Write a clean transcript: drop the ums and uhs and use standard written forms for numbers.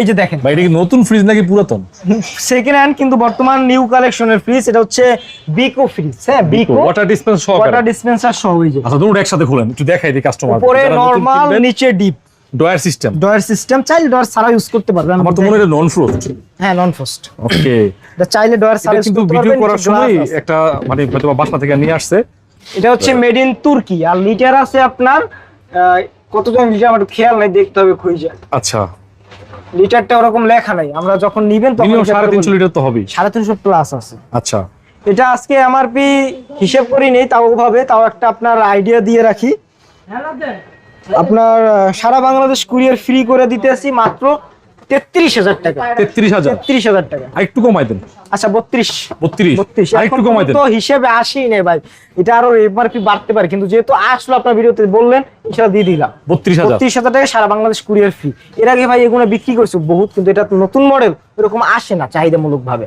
এই যে দেখেন ভাই এটা কি নতুন ফ্রিজ নাকি পুরাতন? সেকেন্ড হ্যান্ড কিন্তু বর্তমান নিউ কালেকশনের ফ্রিজ। এটা হচ্ছে বিকো ফ্রিজ। হ্যাঁ, বিকো ওয়াটার ডিসপেন্স সহ। ওয়াটার ডিসপেন্সার সহ। এই যে আচ্ছা দুটো একসাথে খুলেন একটু দেখাই দিই কাস্টমার। উপরে নরমাল, নিচে deep drawer system. Drawer system, চাইলে ডয়ার ছাড়া ইউজ করতে পারবেন। আমার তো মনে হয় নন ফ্রোস্ট। হ্যাঁ, নন ফ্রস্ট। ওকে, এটা চাইলে ডয়ার ছাড়া কিন্তু ভিডিও করার সময় একটা মানে হয়তো বাসা থেকে নিয়ে আসছে। এটা হচ্ছে মেড ইন তুর্কি। আর লিটার আছে আপনার কতজন লিটার আমার খেয়াল নাই, দেখতে হবে খুঁজে। আচ্ছা, লিটারটা ওরকম লেখা নাই, আমরা যখন নিবেন তখন মিনিমাম 350 লিটার তো হবে। 350 প্লাস আছে। আচ্ছা, এটা আজকে এমআরপি হিসেব করি নেই, তাও ভাবে তাও একটা আপনার আইডিয়া দিয়ে রাখি। আপনার সারা বাংলাদেশ কুরিয়ার ফ্রি করে দিতেছি মাত্র 33,000 টাকা। 33,000 টাকা। আর একটু কমাই দেন। আচ্ছা 32 আর একটু কমাই দেন। তো হিসেবে আসেই নেই ভাই, এটা আরো এমআরপি বাড়তে পারে, কিন্তু যেহেতু আসলো আপনার ভিডিওতে বললেন, ইনশাআল্লাহ দিয়ে দিলাম 32,000 টাকা সারা বাংলাদেশ কুরিয়ার ফ্রি। এর আগে ভাই এগুলো বিক্রি করছে বহুত, কিন্তু এটা নতুন মডেল এরকম আসে না চাহিদামূলক ভাবে।